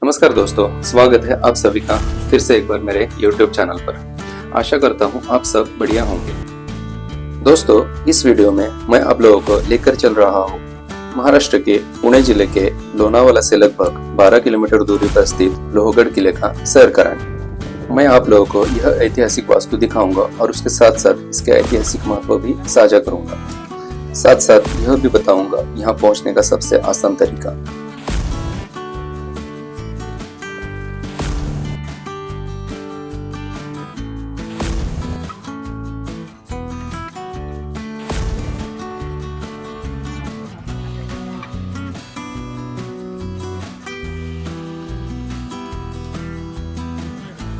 नमस्कार दोस्तों, स्वागत है आप सभी का फिर से एक बार मेरे YouTube चैनल पर। आशा करता हूँ आप सब बढ़िया होंगे। दोस्तों, इस वीडियो में मैं आप लोगों को लेकर चल रहा हूँ महाराष्ट्र के पुणे जिले के लोनावाला से लगभग 12 किलोमीटर दूरी पर स्थित लोहगढ़ किले का सैर कराने। मैं आप लोगों को यह ऐतिहासिक वास्तु दिखाऊंगा और उसके साथ साथ इसके ऐतिहासिक महत्व भी साझा करूंगा। साथ साथ यह भी बताऊंगा यहाँ पहुँचने का सबसे आसान तरीका।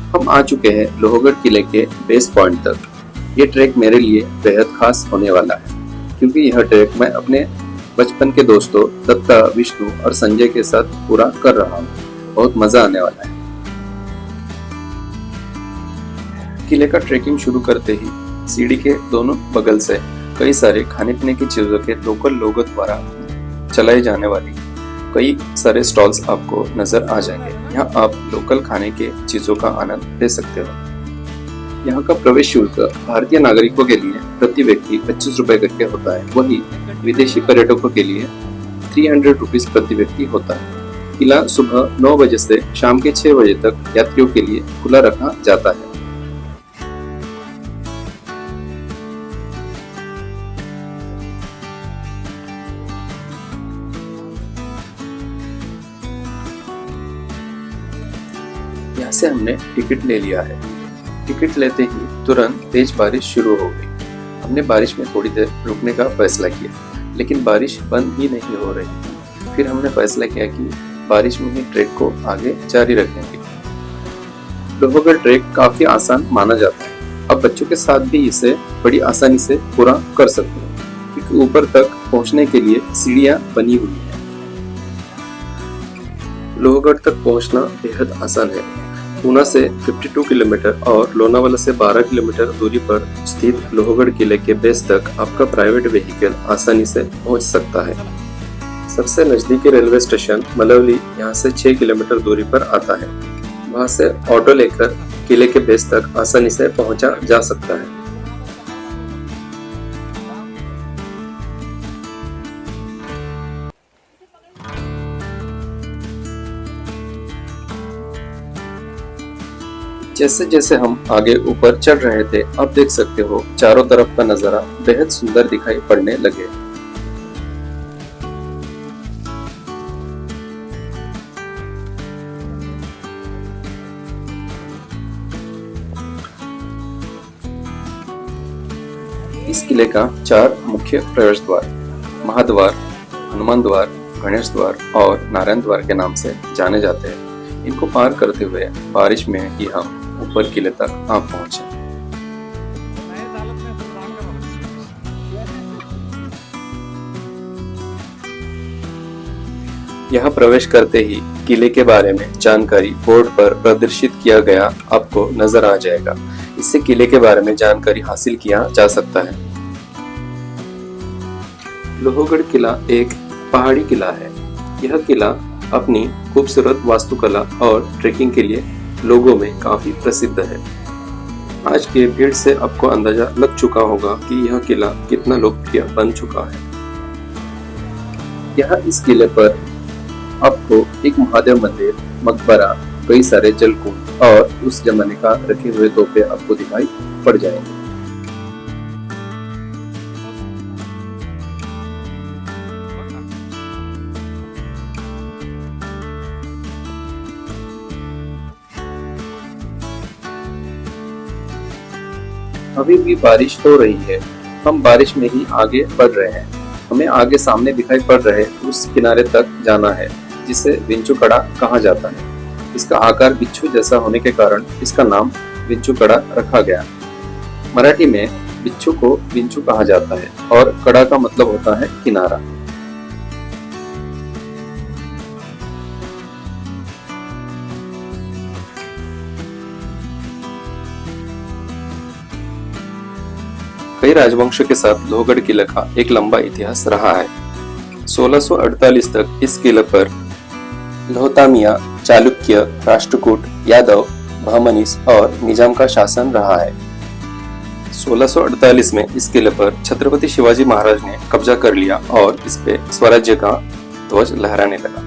हम आ चुके हैं लोहगढ़ किले के बेस पॉइंट तक। ये ट्रैक मेरे लिए बेहद खास होने वाला है क्योंकि यह ट्रैक मैं अपने बचपन के दोस्तों दत्ता, विष्णु और संजय के साथ पूरा कर रहा हूँ। बहुत मजा आने वाला है। किले का ट्रैकिंग शुरू करते ही सीढ़ी के दोनों बगल से कई सारे खाने पीने की चीजों के लोकल लोगों द्वारा चलाई जाने वाली कई सारे स्टॉल्स आपको नजर आ जाएंगे। यहाँ आप लोकल खाने के चीजों का आनंद ले सकते हो। यहाँ का प्रवेश शुल्क भारतीय नागरिकों के लिए प्रति व्यक्ति 25 रुपए करके होता है, वही विदेशी पर्यटकों के लिए 300 रुपीज प्रति व्यक्ति होता है। किला सुबह 9 बजे से शाम के 6 बजे तक यात्रियों के लिए खुला रखा जाता है। यहाँ से हमने टिकट ले लिया है। टिकट लेते ही तुरंत तेज बारिश शुरू हो गई। हमने बारिश में थोड़ी देर रुकने का फैसला किया, लेकिन बारिश बंद ही नहीं हो रही। फिर हमने फैसला किया कि बारिश में ही ट्रैक को आगे जारी रखेंगे। लोहगढ़ ट्रैक काफी आसान माना जाता है। अब बच्चों के साथ भी इसे बड़ी आसानी से पूरा कर सकते हैं क्योंकि ऊपर तक पहुंचने के लिए सीढ़ियां बनी हुई है। लोहगढ़ तक पहुंचना बेहद आसान है। पूना से 52 किलोमीटर और लोनावाला से 12 किलोमीटर दूरी पर स्थित लोहगढ़ किले के बेस तक आपका प्राइवेट व्हीकल आसानी से पहुंच सकता है। सबसे नजदीकी रेलवे स्टेशन मलवली यहाँ से 6 किलोमीटर दूरी पर आता है। वहाँ से ऑटो लेकर किले के बेस तक आसानी से पहुंचा जा सकता है। जैसे जैसे हम आगे ऊपर चढ़ रहे थे, आप देख सकते हो चारों तरफ का नजारा बेहद सुंदर दिखाई पड़ने लगे। इस किले का 4 मुख्य प्रवेश द्वार महाद्वार, हनुमान द्वार, गणेश द्वार और नारायण द्वार के नाम से जाने जाते हैं। इनको पार करते हुए बारिश में ही हम ऊपर किले तक आ पहुंचे। यहाँ प्रवेश करते ही किले के बारे में जानकारी बोर्ड पर प्रदर्शित किया गया आपको नजर आ जाएगा। इससे किले के बारे में जानकारी हासिल किया जा सकता है। लोहगढ़ किला एक पहाड़ी किला है। यह किला अपनी खूबसूरत वास्तुकला और ट्रेकिंग के लिए लोगों में काफी प्रसिद्ध है। आज के भीड़ से आपको अंदाजा लग चुका होगा कि यह किला कितना लोकप्रिय बन चुका है। यहाँ इस किले पर आपको एक महादेव मंदिर, मकबरा, कई सारे जलकुंड और उस जमाने का रखे हुए तोपे आपको दिखाई पड़ जाएंगे। अभी भी बारिश हो रही है। हम बारिश में ही आगे बढ़ रहे हैं। हमें आगे सामने दिखाई पड़ रहे उस किनारे तक जाना है जिसे विंचू कड़ा कहा जाता है। इसका आकार बिच्छू जैसा होने के कारण इसका नाम विंचू कड़ा रखा गया। मराठी में बिच्छू को विंचू कहा जाता है और कड़ा का मतलब होता है किनारा। कई राजवंशों के साथ लोहगढ़ किले का एक लंबा इतिहास रहा है। 1648 तक इस किले पर लोहतामिया चालुक्य, राष्ट्रकूट, यादव, बहमनीस और निजाम का शासन रहा है। 1648 में इस किले पर छत्रपति शिवाजी महाराज ने कब्जा कर लिया और इस पे स्वराज्य का ध्वज लहराने लगा।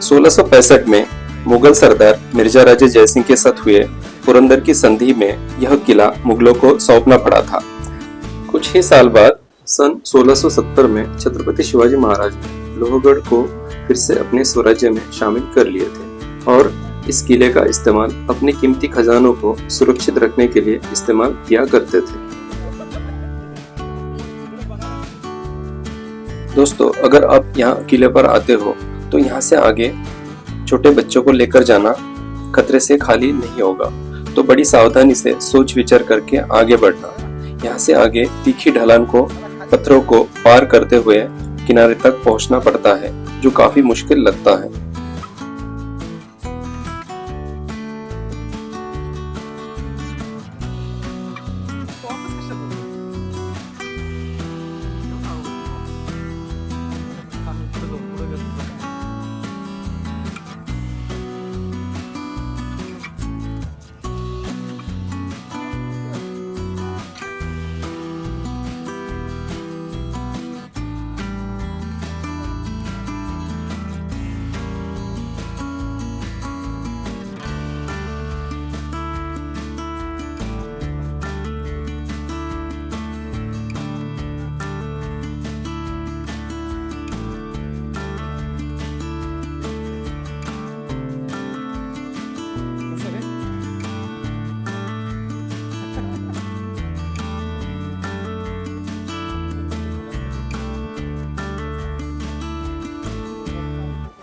1665 में मुगल सरदार मिर्जा राजे जयसिंह के साथ हुए पुरंदर की संधि में यह किला मुगलों को सौंपना पड़ा था। कुछ ही साल बाद सन 1670 में छत्रपति शिवाजी महाराज ने लोहगढ़ को फिर से अपने स्वराज्य में शामिल कर लिए थे और इस किले का इस्तेमाल अपने कीमती खजानों को सुरक्षित रखने के लिए इस्तेमाल किया करते थे। दोस्तों, अगर आप यहाँ किले पर आते हो तो यहाँ से आगे छोटे बच्चों को लेकर जाना खतरे से खाली नहीं होगा, तो बड़ी सावधानी से सोच विचार करके आगे बढ़ना। यहाँ से आगे तीखी ढलान को पत्थरों को पार करते हुए किनारे तक पहुंचना पड़ता है, जो काफी मुश्किल लगता है।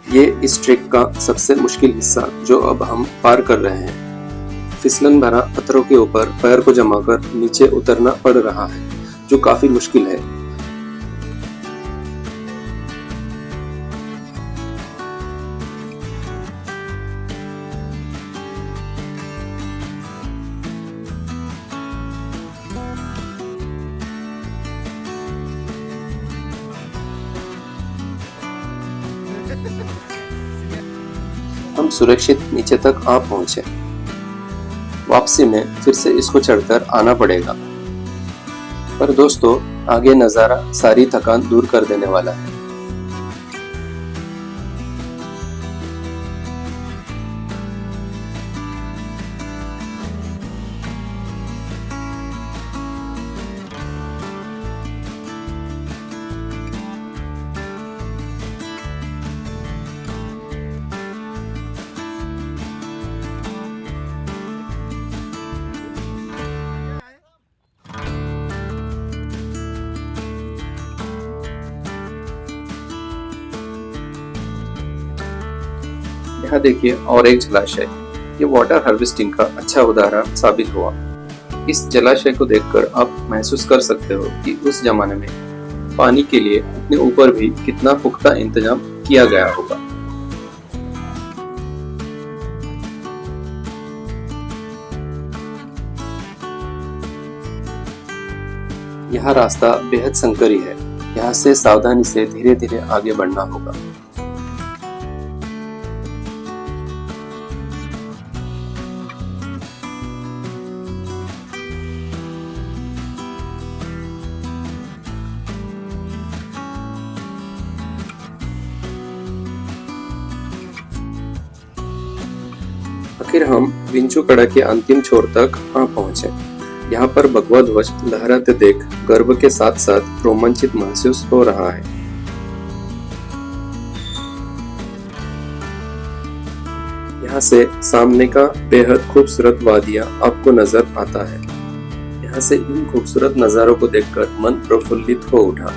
ये इस ट्रेक का सबसे मुश्किल हिस्सा जो अब हम पार कर रहे हैं। फिसलन भरा पत्थरों के ऊपर पैर को जमाकर नीचे उतरना पड़ रहा है, जो काफी मुश्किल है। हम सुरक्षित नीचे तक आ पहुंचे। वापसी में फिर से इसको चढ़कर आना पड़ेगा, पर दोस्तों आगे नजारा सारी थकान दूर कर देने वाला है। यहाँ देखिए और एक जलाशय, ये वाटर हार्वेस्टिंग का अच्छा उदाहरण साबित हुआ। इस जलाशय को देखकर आप महसूस कर सकते हो कि उस जमाने में पानी के लिए इतने ऊपर भी कितना पुख्ता इंतजाम किया गया होगा। यह रास्ता बेहद संकरी है, यहाँ से सावधानी से धीरे धीरे आगे बढ़ना होगा। आखिर हम विंचूकड़ा के अंतिम छोर तक आ पहुंचे। यहाँ पर भगवा ध्वज लहराते देख गर्व के साथ साथ रोमांचित महसूस हो रहा है। यहाँ से सामने का बेहद खूबसूरत वादिया आपको नजर आता है। यहाँ से इन खूबसूरत नजारों को देखकर मन प्रफुल्लित हो उठा।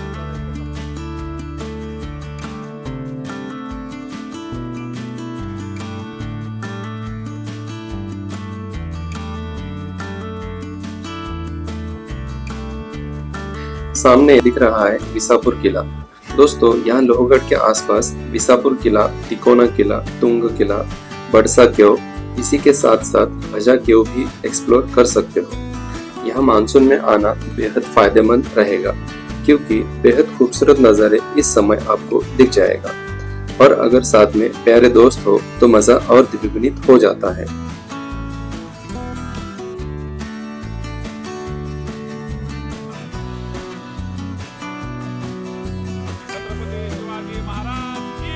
सामने दिख रहा है विसापुर किला। दोस्तों, यहाँ लोहगढ़ के आसपास विसापुर किला, तिकोना किला, तुंग किला, बड़सा केव, इसी के साथ साथ भजा केव भी एक्सप्लोर कर सकते हो। यहाँ मानसून में आना बेहद फायदेमंद रहेगा, क्योंकि बेहद खूबसूरत नज़ारे इस समय आपको दिख जाएगा। और अगर साथ में प्यारे दोस्त हो तो मजा और द्विगुणित हो जाता है। छत्रपती शिवाजी महाराज की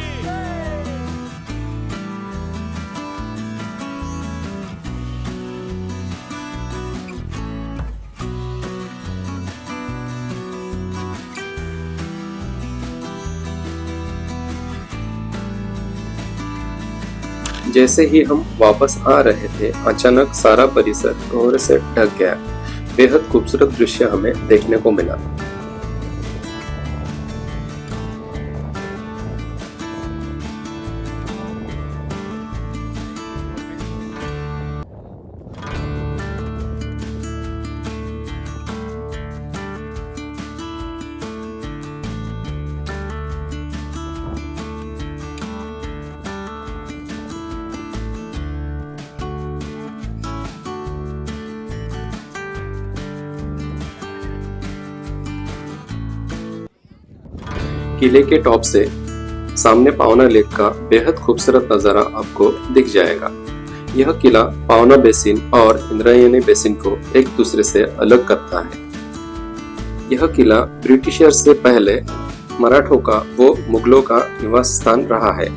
जैसे ही हम वापस आ रहे थे, अचानक सारा परिसर कोहरे से ढक गया। बेहद खूबसूरत दृश्य हमें देखने को मिला। किले के टॉप से सामने पावना लेक का बेहद खूबसूरत नजारा आपको दिख जाएगा। यह किला पावना बेसिन और इंद्रायणी बेसिन को एक दूसरे से अलग करता है। यह किला ब्रिटिशर से पहले मराठों का व मुगलों का निवास स्थान रहा है।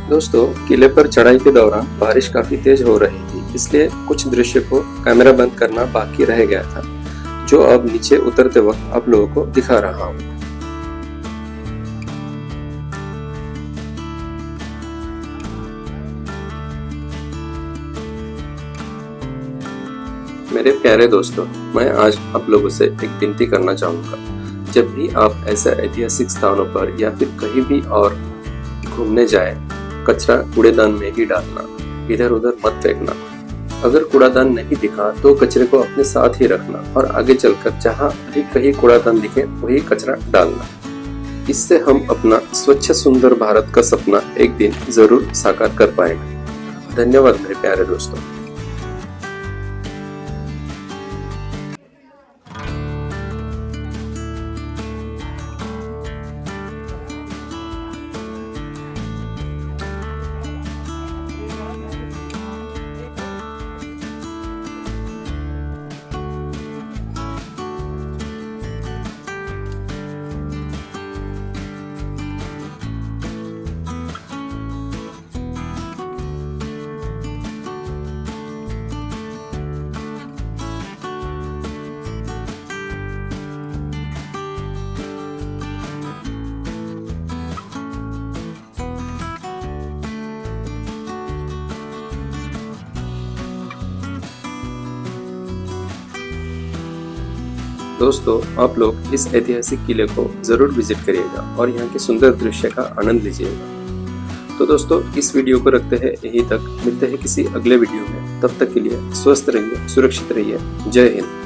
दोस्तों, किले पर चढ़ाई के दौरान बारिश काफी तेज हो रही थी, इसलिए कुछ दृश्य को कैमरा बंद करना बाकी रह गया था, जो अब नीचे उतरते वक्त आप लोगों को दिखा रहा हूँ। मेरे प्यारे दोस्तों, मैं आज आप लोगों से एक विनती करना चाहूंगा। जब भी आप ऐसे ऐतिहासिक स्थानों पर या फिर कहीं भी और घूमने जाए, कचरा कूड़ेदान में ही डालना, इधर उधर मत फेंकना। अगर कूड़ादान नहीं दिखा तो कचरे को अपने साथ ही रखना और आगे चलकर जहाँ भी कहीं कूड़ादान दिखे वही कचरा डालना। इससे हम अपना स्वच्छ सुंदर भारत का सपना एक दिन जरूर साकार कर पाएंगे। धन्यवाद मेरे प्यारे दोस्तों। दोस्तों, आप लोग इस ऐतिहासिक किले को जरूर विजिट करिएगा और यहाँ के सुंदर दृश्य का आनंद लीजिएगा। तो दोस्तों, इस वीडियो को रखते हैं यहीं तक। मिलते हैं किसी अगले वीडियो में। तब तक के लिए स्वस्थ रहिए, सुरक्षित रहिए। जय हिंद।